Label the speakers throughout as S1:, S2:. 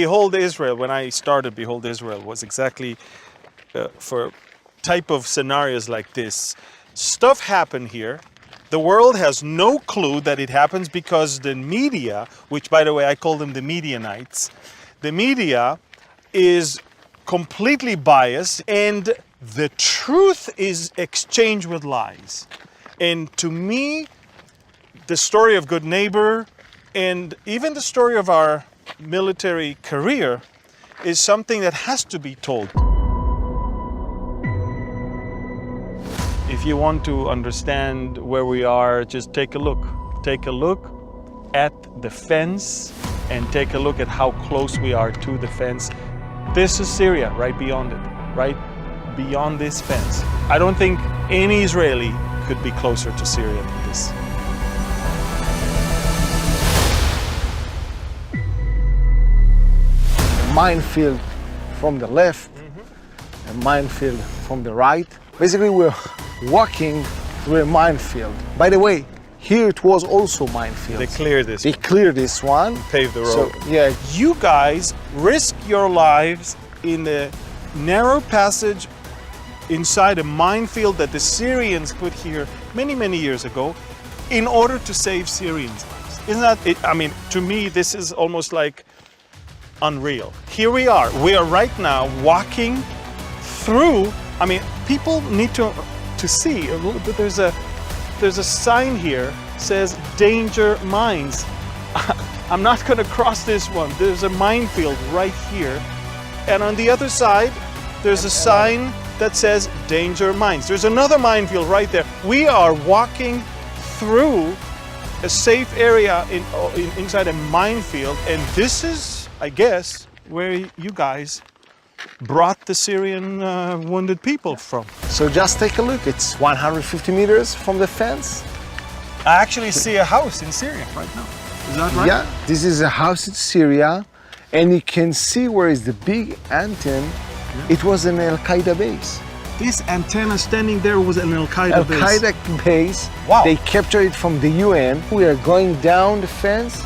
S1: Behold Israel, when I started Behold Israel, was exactly for type of scenarios like this. Stuff happened here. The world has no clue that it happens because the media, which by the way I call them the Medianites, the media is completely biased and the truth is exchanged with lies. And to me, the story of Good Neighbor and even the story of our military career is something that has to be told. If you want to understand where we are, just take a look. Take a look at the fence and take a look at how close we are to the fence. This is Syria, right beyond it, right beyond this fence. I don't think any Israeli could be closer to Syria than this.
S2: Minefield from the left, a minefield from the right. Basically, we're walking through a minefield. By the way, here it was also minefield.
S1: They cleared this.
S2: They cleared this one.
S1: Paved the road.
S2: So, yeah.
S1: You guys risk your lives in the narrow passage inside a minefield that the Syrians put here many, many years ago in order to save Syrians' lives. Isn't that it? I mean, to me, this is almost like unreal. Here we are. We are right now walking through. I mean, people need to see. There's a sign here says danger mines. I'm not going to cross this one. There's a minefield right here, and on the other side, there's a sign that says danger mines. There's another minefield right there. We are walking through a safe area inside a minefield, and this is, I guess, where you guys brought the Syrian wounded people from.
S2: So just take a look. It's 150 meters from the fence.
S1: I actually see a house in Syria right now. Is that right?
S2: Yeah, this is a house in Syria, and you can see where is the big antenna. Yeah. It was an Al-Qaeda base.
S1: This antenna standing there was an Al-Qaeda base.
S2: Al-Qaeda base.
S1: Wow.
S2: They captured it from the UN. We are going down the fence,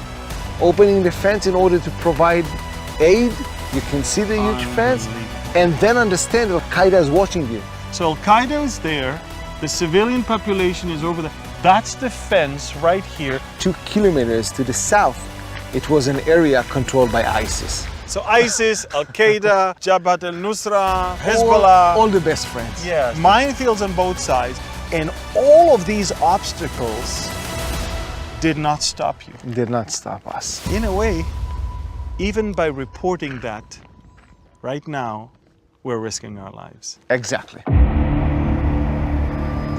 S2: opening the fence in order to provide aid. You can see the huge fence, and then understand Al-Qaeda is watching you.
S1: So Al-Qaeda is there, the civilian population is over there. That's the fence right here.
S2: 2 kilometers to the south, it was an area controlled by ISIS.
S1: So ISIS, Al-Qaeda, Jabhat al-Nusra, Hezbollah.
S2: All the best friends.
S1: Yeah, minefields on both sides. And all of these obstacles did not stop you.
S2: Did not stop us.
S1: In a way, even by reporting that, right now, we're risking our lives.
S2: Exactly.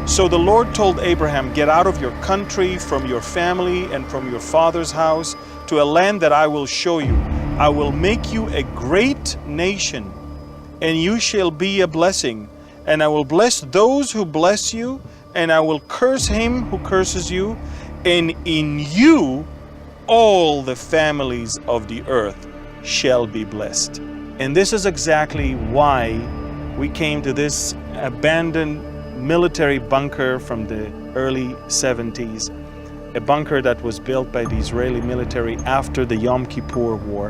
S1: So the Lord told Abraham, get out of your country, from your family, and from your father's house, to a land that I will show you. I will make you a great nation, and you shall be a blessing. And I will bless those who bless you, and I will curse him who curses you, and in you all the families of the earth shall be blessed. And this is exactly why we came to this abandoned military bunker from the early 70s, a bunker that was built by the Israeli military after the Yom Kippur War.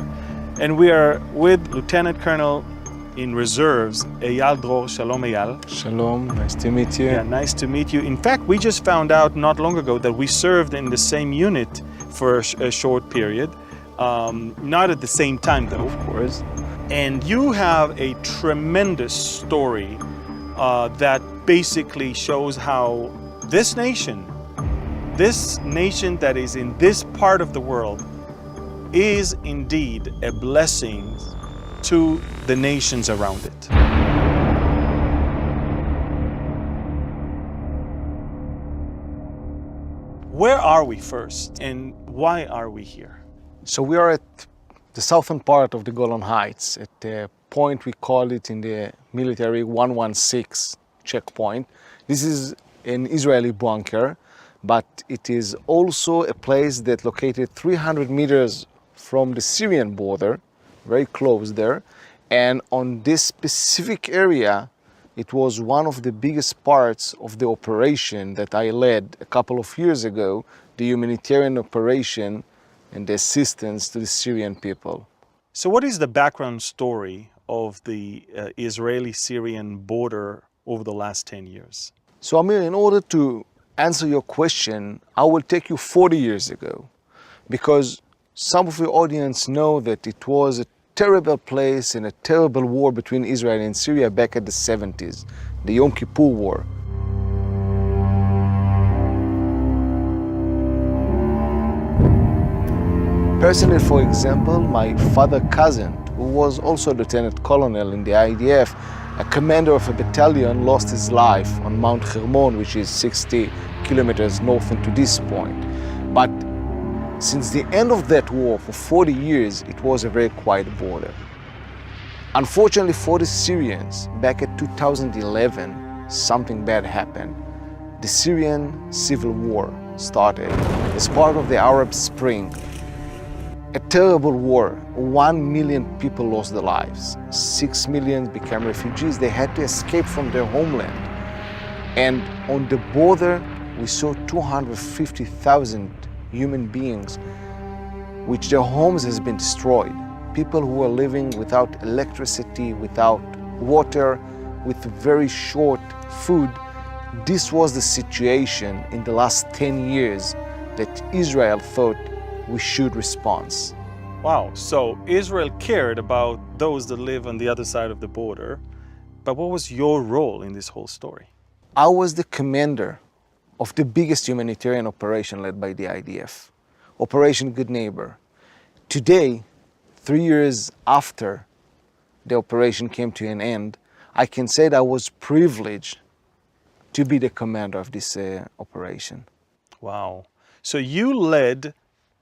S1: And we are with Lieutenant Colonel in reserves, Eyal Dror. Shalom, Eyal.
S2: Shalom, nice to meet you.
S1: Yeah, nice to meet you. In fact, we just found out not long ago that we served in the same unit for a short period. Not at the same time, though, of course. And you have a tremendous story that basically shows how this nation that is in this part of the world, is indeed a blessing to the nations around it. Where are we first, and why are we here?
S2: So we are at the southern part of the Golan Heights, at the point we call it in the military 116 checkpoint. This is an Israeli bunker, but it is also a place that located 300 meters from the Syrian border, very close there. And on this specific area, it was one of the biggest parts of the operation that I led a couple of years ago, the humanitarian operation and the assistance to the Syrian people.
S1: So what is the background story of the Israeli-Syrian border over the last 10 years?
S2: So Amir, in order to answer your question, I will take you 40 years ago, because some of your audience know that it was a terrible place and a terrible war between Israel and Syria back at the 70s, the Yom Kippur War. Personally, for example, my father's cousin, who was also a lieutenant colonel in the IDF, a commander of a battalion, lost his life on Mount Hermon, which is 60 kilometers north into this point. But since the end of that war, for 40 years, it was a very quiet border. Unfortunately for the Syrians, back at 2011, something bad happened. The Syrian Civil War started as part of the Arab Spring. A terrible war. 1 million people lost their lives. 6 million became refugees. They had to escape from their homeland. And on the border, we saw 250,000 human beings, which their homes has been destroyed. People who were living without electricity, without water, with very short food. This was the situation in the last 10 years that Israel thought we should respond.
S1: Wow, so Israel cared about those that live on the other side of the border, but what was your role in this whole story?
S2: I was the commander of the biggest humanitarian operation led by the IDF, Operation Good Neighbor. Today, 3 years after the operation came to an end, I can say that I was privileged to be the commander of this operation.
S1: Wow, so you led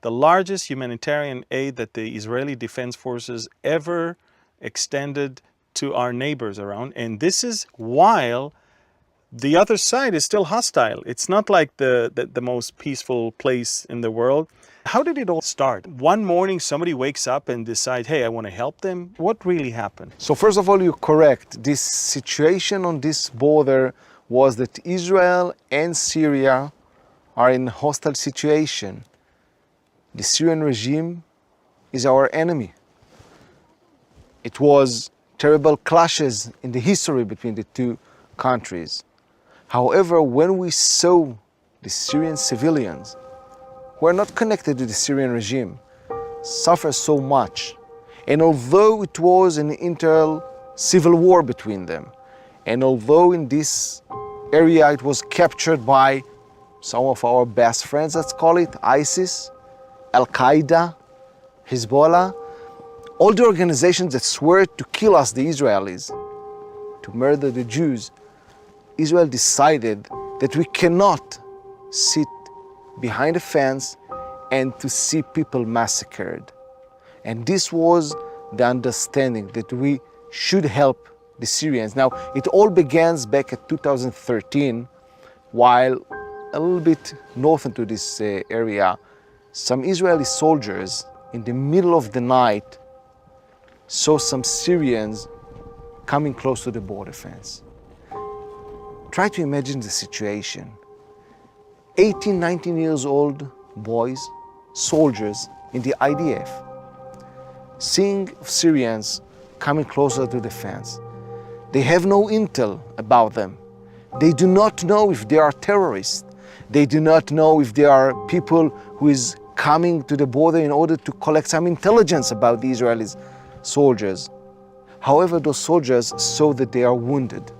S1: the largest humanitarian aid that the Israeli Defense Forces ever extended to our neighbors around. And this is while the other side is still hostile. It's not like the most peaceful place in the world. How did it all start? One morning somebody wakes up and decides, hey, I want to help them. What really happened?
S2: So first of all, you're correct. This situation on this border was that Israel and Syria are in a hostile situation. The Syrian regime is our enemy. It was terrible clashes in the history between the two countries. However, when we saw the Syrian civilians who are not connected to the Syrian regime suffer so much, and although it was an internal civil war between them, and although in this area it was captured by some of our best friends, let's call it ISIS, Al-Qaeda, Hezbollah, all the organizations that swore to kill us, the Israelis, to murder the Jews, Israel decided that we cannot sit behind a fence and to see people massacred. And this was the understanding that we should help the Syrians. Now, it all begins back at 2013, while a little bit north into this area, some Israeli soldiers in the middle of the night saw some Syrians coming close to the border fence. Try to imagine the situation. 18, 19 years old boys, soldiers in the IDF, seeing Syrians coming closer to the fence. They have no intel about them. They do not know if they are terrorists. They do not know if they are people who is coming to the border in order to collect some intelligence about the Israeli soldiers. However, those soldiers saw that they are wounded,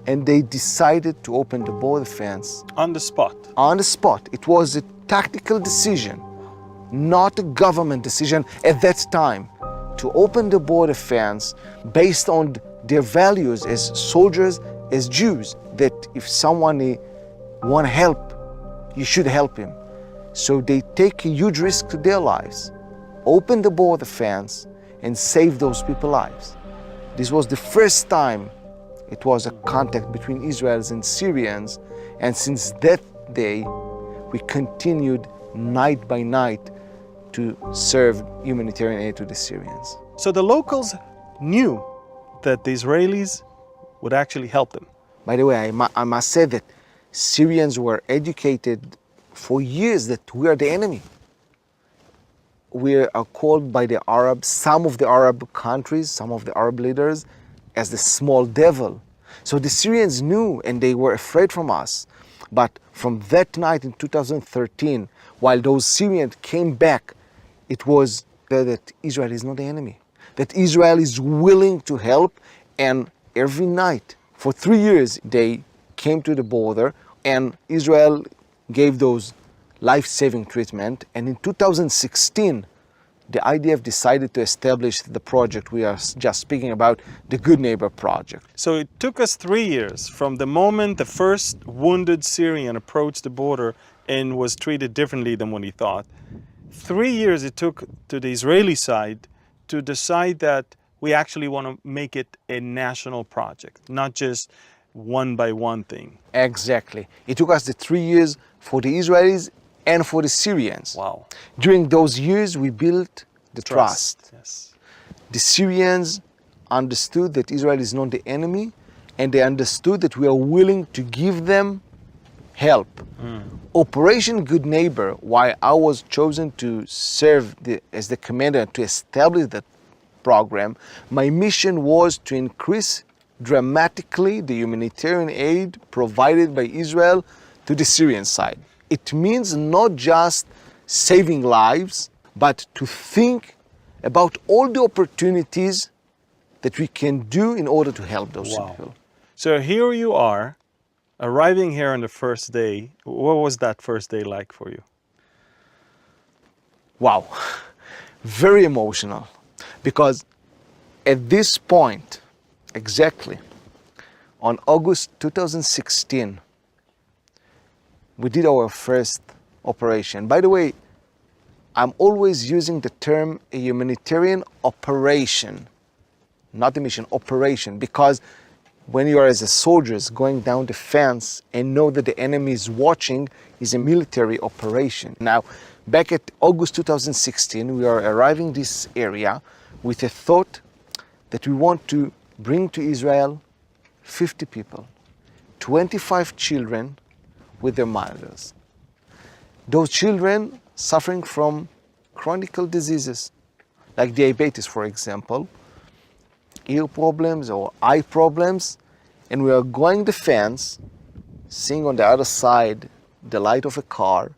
S2: and they decided to open the border fence.
S1: On the spot?
S2: On the spot. It was a tactical decision, not a government decision at that time, to open the border fence based on their values as soldiers, as Jews, that if someone want help, you should help him. So they take a huge risk to their lives, open the border fence, and save those people's lives. This was the first time it was a contact between Israelis and Syrians, and since that day, we continued night by night to serve humanitarian aid to the Syrians.
S1: So the locals knew that the Israelis would actually help them.
S2: By the way, I must say that Syrians were educated for years that we are the enemy. we are called by the Arabs, some of the Arab countries, some of the Arab leaders, as the small devil. So the Syrians knew and they were afraid from us. But from that night in 2013, while those Syrians came back, it was that Israel is not the enemy, that Israel is willing to help. And every night, for 3 years, they came to the border and Israel gave those life-saving treatment. And in 2016, the IDF decided to establish the project we are just speaking about, the Good Neighbor Project.
S1: So it took us 3 years from the moment the first wounded Syrian approached the border and was treated differently than what he thought. 3 years it took to the Israeli side to decide that we actually want to make it a national project, not just one by one thing.
S2: Exactly. It took us the 3 years for the Israelis and for the Syrians.
S1: Wow.
S2: During those years, we built the trust.
S1: Yes.
S2: The Syrians understood that Israel is not the enemy, and they understood that we are willing to give them help. Operation Good Neighbor, why I was chosen to serve as the commander to establish that program, my mission was to increase dramatically the humanitarian aid provided by Israel to the Syrian side. It means not just saving lives, but to think about all the opportunities that we can do in order to help those people.
S1: So here you are, arriving here on the first day. What was that first day like for you?
S2: Wow, very emotional. Because at this point, exactly, on August 2016, we did our first operation. By the way, I'm always using the term a humanitarian operation, not a mission, operation, because when you are as a soldiers going down the fence and know that the enemy is watching, is a military operation. Now, back at August 2016, we are arriving this area with a thought that we want to bring to Israel 50 people, 25 children with their mothers. Those children suffering from chronic diseases, like diabetes, for example, ear problems or eye problems, and we are going the fence, seeing on the other side the light of a car,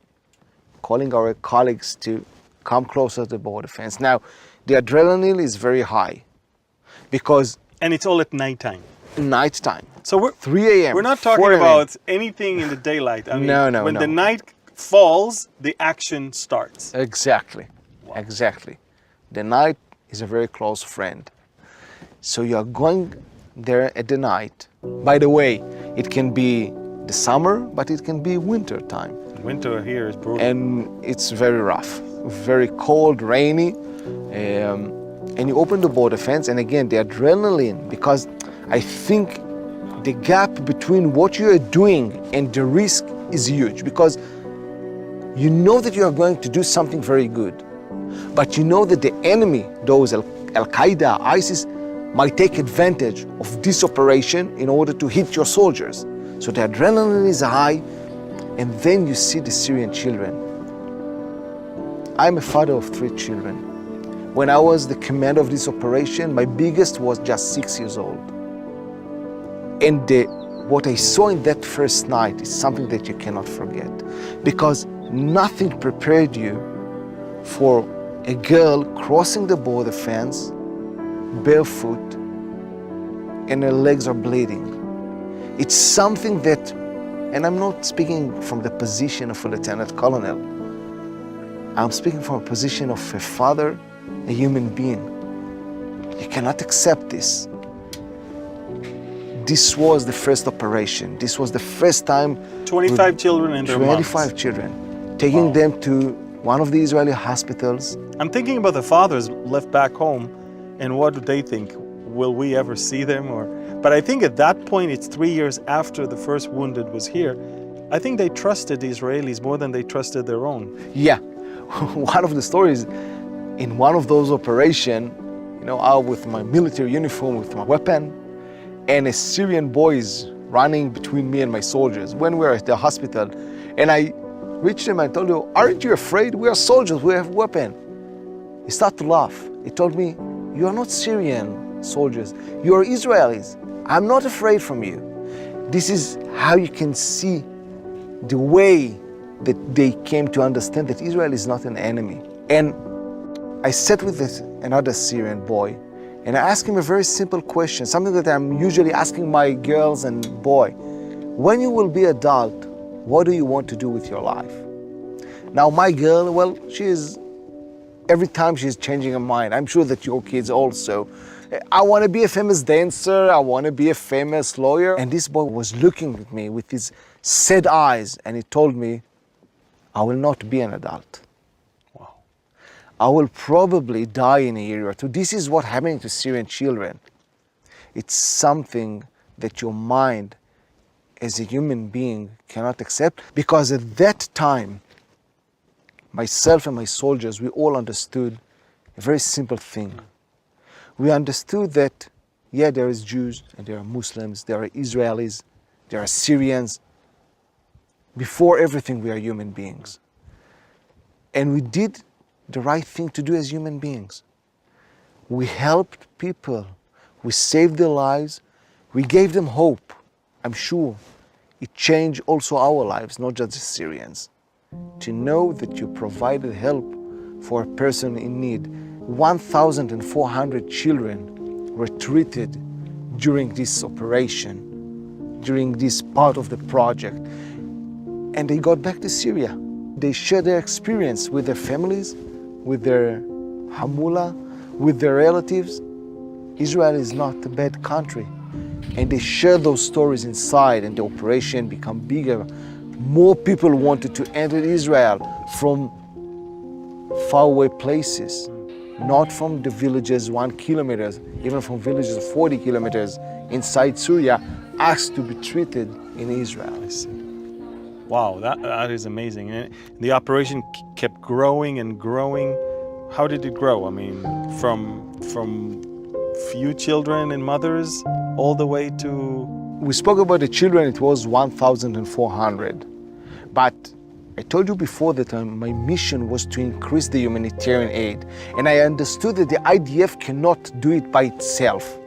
S2: calling our colleagues to come closer to the border fence. Now, the adrenaline is very high because...
S1: And it's all at nighttime.
S2: Nighttime.
S1: So we're
S2: 3 a.m.
S1: We're not talking about anything in the daylight. I mean,
S2: no.
S1: When the night falls, the action starts.
S2: Exactly. Wow. Exactly. The night is a very close friend. So you are going there at the night. By the way, it can be the summer, but it can be winter time.
S1: Winter here is brutal.
S2: And it's very rough, very cold, rainy. And you open the border fence, and again, the adrenaline, because I think the gap between what you are doing and the risk is huge, because you know that you are going to do something very good, but you know that the enemy, those Al-Qaeda, ISIS, might take advantage of this operation in order to hit your soldiers. So the adrenaline is high, and then you see the Syrian children. I'm a father of 3 children. When I was the commander of this operation, my biggest was just 6 years old. And what I saw in that first night is something that you cannot forget, because nothing prepared you for a girl crossing the border fence, barefoot, and her legs are bleeding. It's something that, and I'm not speaking from the position of a lieutenant colonel, I'm speaking from a position of a father, a human being. You cannot accept this. This was the first operation. This was the first time
S1: 25 children and their moms.
S2: 25 children. Taking them to one of the Israeli hospitals.
S1: I'm thinking about the fathers left back home, and what do they think? Will we ever see them? But I think at that point, it's 3 years after the first wounded was here, I think they trusted the Israelis more than they trusted their own.
S2: Yeah. One of the stories, in one of those operations, out with my military uniform, with my weapon, and a Syrian boy is running between me and my soldiers when we were at the hospital. And I reached him and told him, aren't you afraid? We are soldiers, we have a weapon. He started to laugh. He told me, "You are not Syrian soldiers, you are Israelis. I'm not afraid from you." This is how you can see the way that they came to understand that Israel is not an enemy. And I sat with another Syrian boy, and I asked him a very simple question, something that I'm usually asking my girls and boy. When you will be adult, what do you want to do with your life? Now my girl, well, every time she's changing her mind. I'm sure that your kids also. I want to be a famous dancer, I want to be a famous lawyer. And this boy was looking at me with his sad eyes, and he told me, I will not be an adult.
S1: Wow.
S2: I will probably die in a year or two. This is what happening to Syrian children. It's something that your mind as a human being cannot accept, because at that time, myself and my soldiers, we all understood a very simple thing. We understood that, yeah, there is Jews and there are Muslims, there are Israelis, there are Syrians. Before everything, we are human beings. And we did the right thing to do as human beings. We helped people. We saved their lives. We gave them hope. I'm sure it changed also our lives, not just the Syrians. To know that you provided help for a person in need. 1,400 children were treated during this operation, during this part of the project. And they got back to Syria. They shared their experience with their families, with their hamula, with their relatives. Israel is not a bad country. And they shared those stories inside, and the operation became bigger. More people wanted to enter Israel from faraway places, not from the villages 1 kilometer, even from villages 40 kilometers inside Syria, asked to be treated in Israel.
S1: I see. Wow, that is amazing. And the operation kept growing and growing. How did it grow? I mean, from few children and mothers all the way to...
S2: We spoke about the children, it was 1,400. But I told you before that my mission was to increase the humanitarian aid. And I understood that the IDF cannot do it by itself.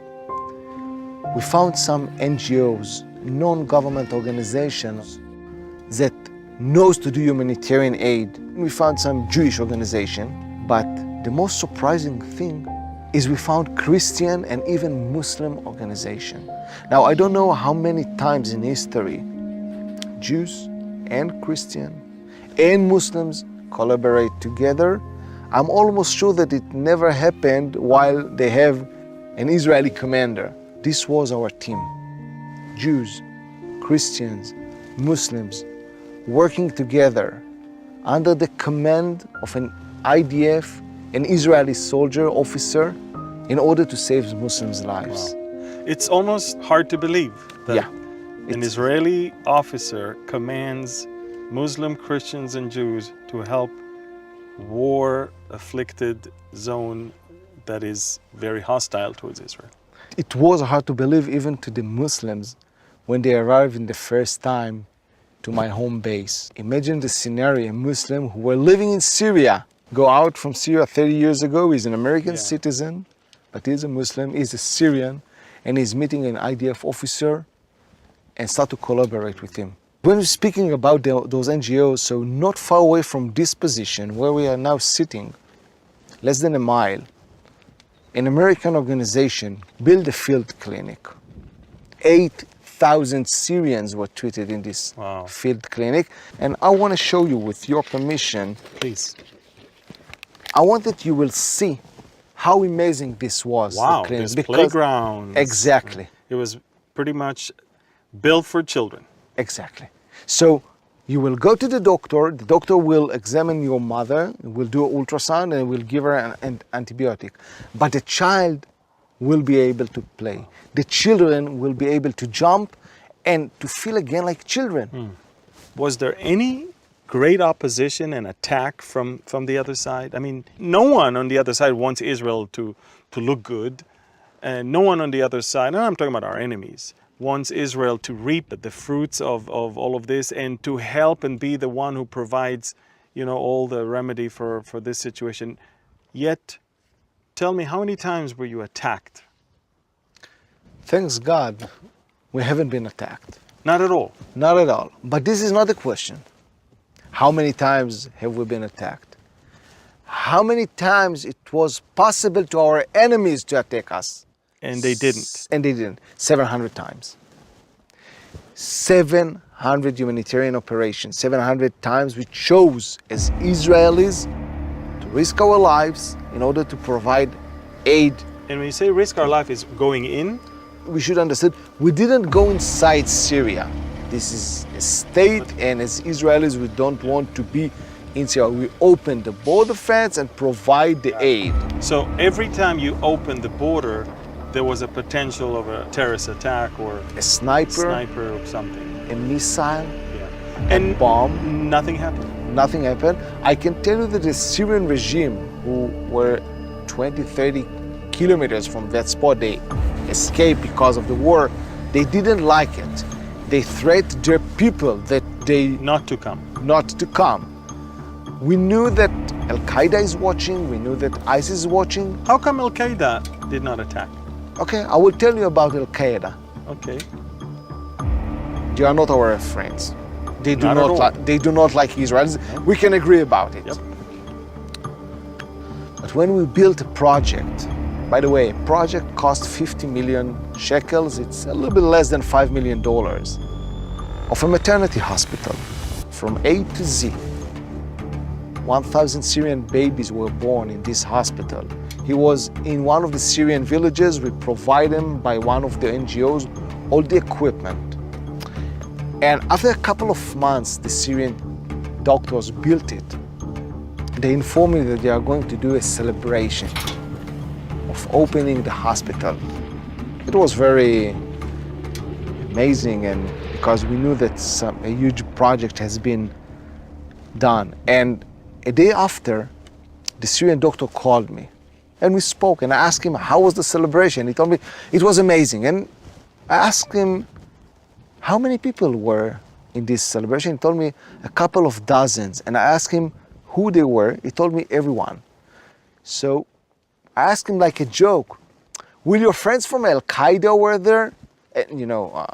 S2: We found some NGOs, non-government organizations, that knows to do humanitarian aid. We found some Jewish organization, but the most surprising thing is we found Christian and even Muslim organization. Now, I don't know how many times in history Jews and Christian and Muslims collaborate together. I'm almost sure that it never happened while they have an Israeli commander. This was our team. Jews, Christians, Muslims, working together under the command of an IDF, an Israeli soldier, officer, in order to save Muslims' lives.
S1: Wow. It's almost hard to believe that an Israeli officer commands Muslim, Christians, and Jews to help war-afflicted zone that is very hostile towards Israel.
S2: It was hard to believe even to the Muslims when they arrived in the first time to my home base. Imagine the scenario: a Muslim who were living in Syria, go out from Syria 30 years ago, he's an American citizen, but he's a Muslim, he's a Syrian, and he's meeting an IDF officer and start to collaborate with him. When we're speaking about those NGOs, so not far away from this position where we are now sitting, less than a mile, an American organization built a field clinic. 8,000 Syrians were treated in this field clinic. And I want to show you, with your permission,
S1: please.
S2: I want that you will see how amazing this was.
S1: Wow,
S2: the clinic,
S1: this playground.
S2: Exactly.
S1: It was pretty much built for children.
S2: Exactly. So you will go to the doctor will examine your mother, will do an ultrasound, and will give her an antibiotic. But the child will be able to play. The children will be able to jump and to feel again like children.
S1: Was there any great opposition and attack from the other side? I mean, no one on the other side wants Israel to look good. And no one on the other side, and I'm talking about our enemies, wants Israel to reap the fruits of all of this and to help and be the one who provides, all the remedy for this situation. Yet, tell me, how many times were you attacked?
S2: Thanks God, we haven't been attacked.
S1: Not at all.
S2: Not at all. But this is not the question. How many times have we been attacked? How many times it was possible to our enemies to attack us?
S1: And they didn't.
S2: And they didn't. 700 times. 700 humanitarian operations. 700 times we chose as Israelis to risk our lives in order to provide aid.
S1: And when you say risk our life, is going in?
S2: We should understand, we didn't go inside Syria. This is a state, and as Israelis, we don't want to be in Syria. We open the border fence and provide the aid.
S1: So every time you opened the border, there was a potential of a terrorist attack or
S2: A sniper,
S1: or something.
S2: a missile,
S1: Yeah.
S2: a bomb.
S1: Nothing happened.
S2: Nothing happened. I can tell you that the Syrian regime, who were 20, 30 kilometers from that spot, they escaped because of the war, they didn't like it. They threatened their people that they
S1: Not to come.
S2: not to come. We knew that Al-Qaeda is watching, we knew that ISIS is watching.
S1: How come Al-Qaeda did not attack?
S2: Okay, I will tell you about Al-Qaeda.
S1: Okay.
S2: They are not our friends. They do
S1: Not at all.
S2: they do not like Israelis. We can agree about it.
S1: Yep.
S2: But when we built a project, by the way, a project cost 50 million shekels, it's a little bit less than $5 million, of a maternity hospital from A to Z. 1,000 Syrian babies were born in this hospital. He was in one of the Syrian villages. We provide him by one of the NGOs all the equipment. And after a couple of months, the Syrian doctors built it. They informed me that they are going to do a celebration of opening the hospital. It was very amazing, and because we knew that a huge project has been done. And a day after, the Syrian doctor called me and we spoke, and I asked him, how was the celebration? He told me it was amazing. And I asked him, how many people were in this celebration? He told me a couple of dozens. And I asked him who they were. He told me everyone. So I asked him like a joke, will your friends from Al-Qaeda were there? And,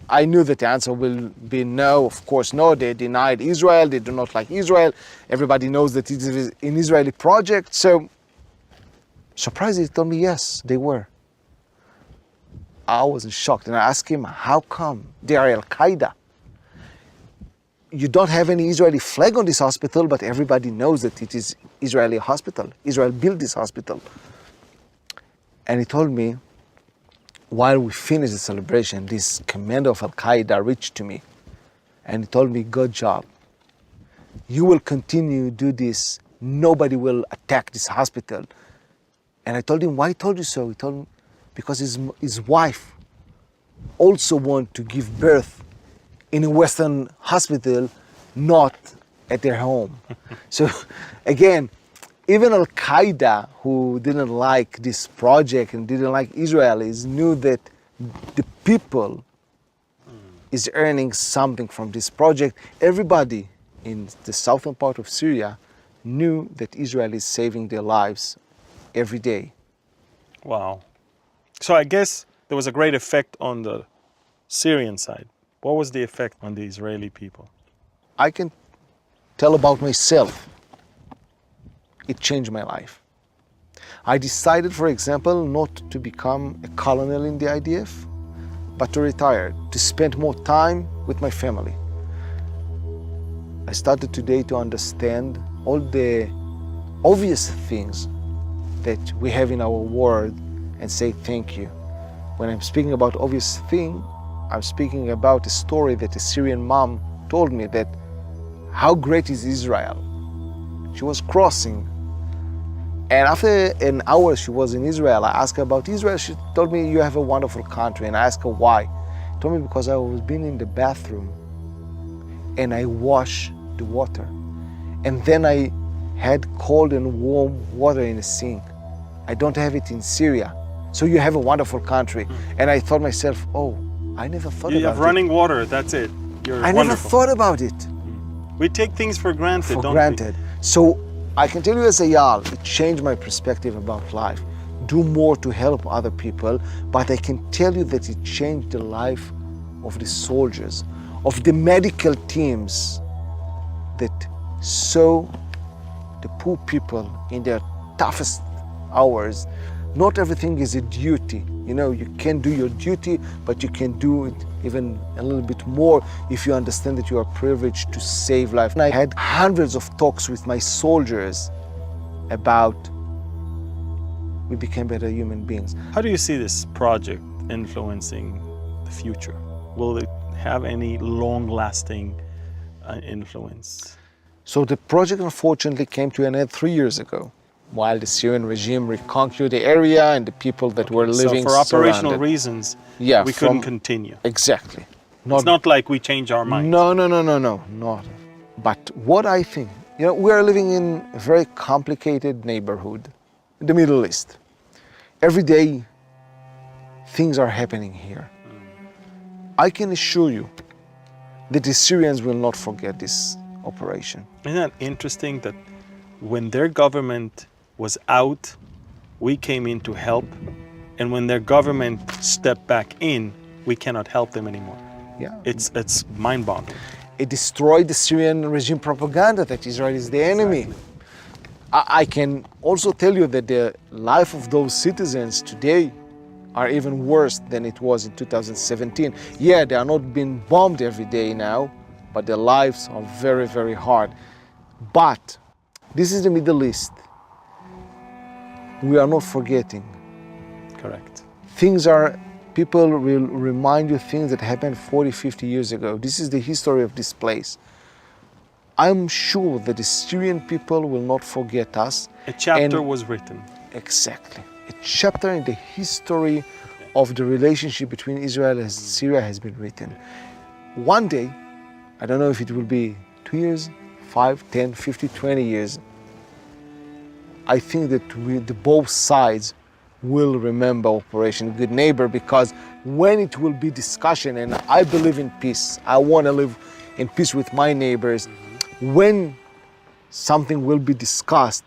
S2: I knew that the answer will be no, of course no. They denied Israel, they do not like Israel. Everybody knows that it is an Israeli project. So, surprisingly, he told me yes, they were. I was shocked, and I asked him, how come they are Al-Qaeda? You don't have any Israeli flag on this hospital, but everybody knows that it is Israeli hospital. Israel built this hospital. And he told me, while we finished the celebration, this commander of Al-Qaeda reached to me and he told me, good job. You will continue to do this. Nobody will attack this hospital. And I told him, why I told you so? He told me, because his wife also wanted to give birth in a Western hospital, not at their home. So again, even Al-Qaeda, who didn't like this project and didn't like Israelis, knew that the people is earning something from this project. Everybody in the southern part of Syria knew that Israel is saving their lives every day.
S1: Wow. So I guess there was a great effect on the Syrian side. What was the effect on the Israeli people?
S2: I can tell about myself. It changed my life. I decided, for example, not to become a colonel in the IDF, but to retire, to spend more time with my family. I started today to understand all the obvious things that we have in our world and say thank you. When I'm speaking about obvious thing, I'm speaking about a story that a Syrian mom told me, that how great is Israel. She was crossing, and after an hour she was in Israel. I asked her about Israel. She told me, you have a wonderful country. And I asked her why. She told me, because I was been in the bathroom and I wash the water, and then I had cold and warm water in the sink. I don't have it in Syria. So you have a wonderful country. And I thought myself, oh, I never thought about it.
S1: You have running water, that's it. You're
S2: I
S1: wonderful.
S2: never thought about it.
S1: We take things for granted,
S2: For
S1: don't
S2: granted. So I can tell you as a Yal, it changed my perspective about life. Do more to help other people, but I can tell you that it changed the life of the soldiers, of the medical teams that saw the poor people in their toughest hours. Not everything is a duty. You know, you can do your duty, but you can do it even a little bit more if you understand that you are privileged to save life. And I had hundreds of talks with my soldiers about we became better human beings.
S1: How do you see this project influencing the future? Will it have any long-lasting influence?
S2: So the project unfortunately came to an end 3 years ago, while the Syrian regime reconquered the area and the people that were living
S1: so for operational
S2: surrounded.
S1: Reasons,
S2: Yeah,
S1: we couldn't continue.
S2: Exactly.
S1: It's not like we change our minds.
S2: No, not. But what I think, you know, we are living in a very complicated neighborhood in the Middle East. Every day, things are happening here. I can assure you that the Syrians will not forget this operation.
S1: Isn't that interesting that when their government was out, we came in to help, and when their government stepped back in, we cannot help them anymore.
S2: Yeah.
S1: It's mind-boggling.
S2: It destroyed the Syrian regime propaganda that Israel is the enemy.
S1: Exactly.
S2: I can also tell you that the life of those citizens today are even worse than it was in 2017. Yeah, they are not being bombed every day now, but their lives are very, very hard. But this is the Middle East. We are not forgetting.
S1: Correct.
S2: People will remind you things that happened 40, 50 years ago. This is the history of this place. I'm sure that the Syrian people will not forget us.
S1: A chapter was written.
S2: Exactly. A chapter in the history of the relationship between Israel and Syria has been written. One day, I don't know if it will be 2 years, 5, 10, 50, 20 years, I think that both sides will remember Operation Good Neighbor, because when it will be discussion, and I believe in peace, I want to live in peace with my neighbors, when something will be discussed,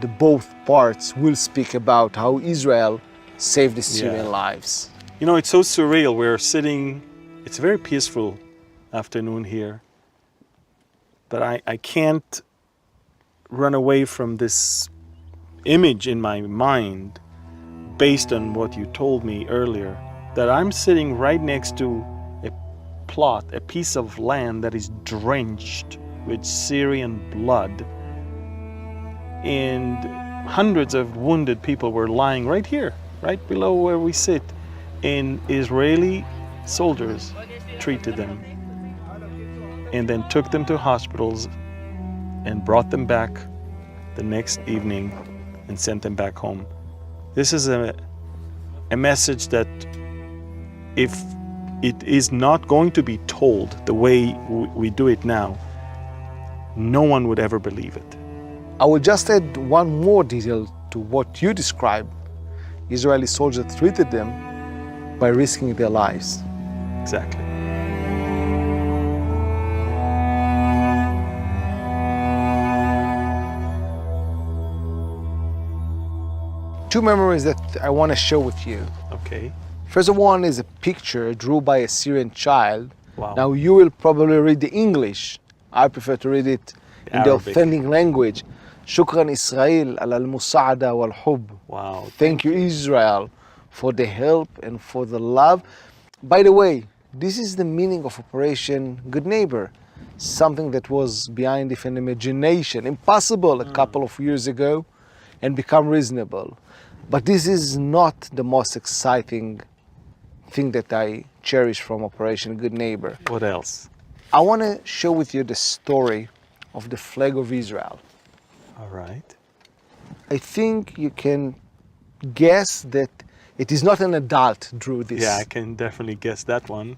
S2: the both parts will speak about how Israel saved the Syrian lives.
S1: You know, it's so surreal. We're sitting, it's a very peaceful afternoon here, but I can't run away from this image in my mind based on what you told me earlier, that I'm sitting right next to a plot, a piece of land that is drenched with Syrian blood, and hundreds of wounded people were lying right here, right below where we sit, and Israeli soldiers treated them and then took them to hospitals and brought them back the next evening and sent them back home. This is a message that if it is not going to be told the way we do it now, no one would ever believe it.
S2: I will just add one more detail to what you described. Israeli soldiers treated them by risking their lives.
S1: Exactly.
S2: Two memories that I want to share with you.
S1: Okay.
S2: First one is a picture drawn by a Syrian child.
S1: Wow.
S2: Now you will probably read the English. I prefer to read it in the
S1: Arabic.
S2: authentic language. شكرا إسرائيل على المساعدة والحب.
S1: Wow.
S2: Thank you, Israel, for the help and for the love. By the way, this is the meaning of Operation Good Neighbor, something that was behind even imagination, impossible a couple of years ago, and become reasonable. But this is not the most exciting thing that I cherish from Operation Good Neighbor.
S1: What else?
S2: I want to share with you the story of the flag of Israel.
S1: All right.
S2: I think you can guess that it is not an adult drew this.
S1: Yeah, I can definitely guess that one.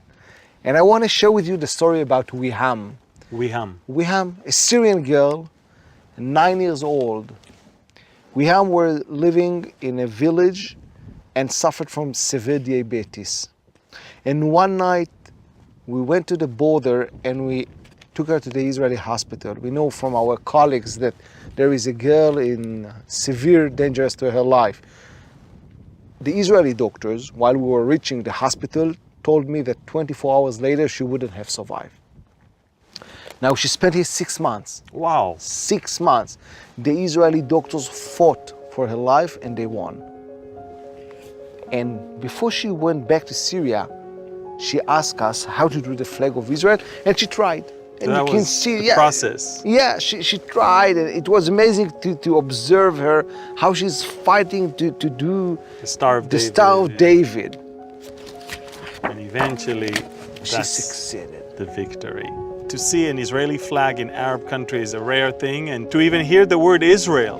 S2: And I want to share with you the story about Wiham.
S1: Wiham.
S2: Wiham, a Syrian girl, 9 years old. Wiham were living in a village and suffered from severe diabetes. And one night we went to the border and we took her to the Israeli hospital. We know from our colleagues that there is a girl in severe danger to her life. The Israeli doctors, while we were reaching the hospital, told me that 24 hours later she wouldn't have survived. Now she spent here 6 months.
S1: Wow.
S2: 6 months. The Israeli doctors fought for her life and they won. And before she went back to Syria, she asked us how to do the flag of Israel, and she tried. And
S1: That
S2: you can
S1: was
S2: see,
S1: the process.
S2: Yeah, she tried, and it was amazing to observe her, how she's fighting to do
S1: The Star of
S2: the
S1: David.
S2: Star of
S1: yeah.
S2: David.
S1: And eventually,
S2: She
S1: that's
S2: succeeded.
S1: the victory. To see an Israeli flag in Arab country is a rare thing, and to even hear the word Israel,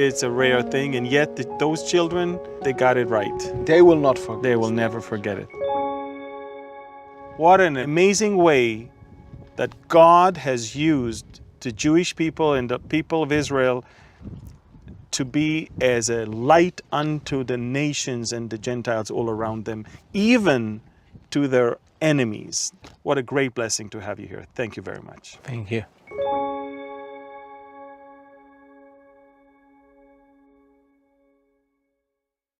S1: it's a rare thing, and yet those children, they got it right.
S2: They will not forget.
S1: They will never forget it. What an amazing way that God has used the Jewish people and the people of Israel to be as a light unto the nations and the Gentiles all around them, even to their enemies. What a great blessing to have you here. Thank you very much.
S2: Thank you.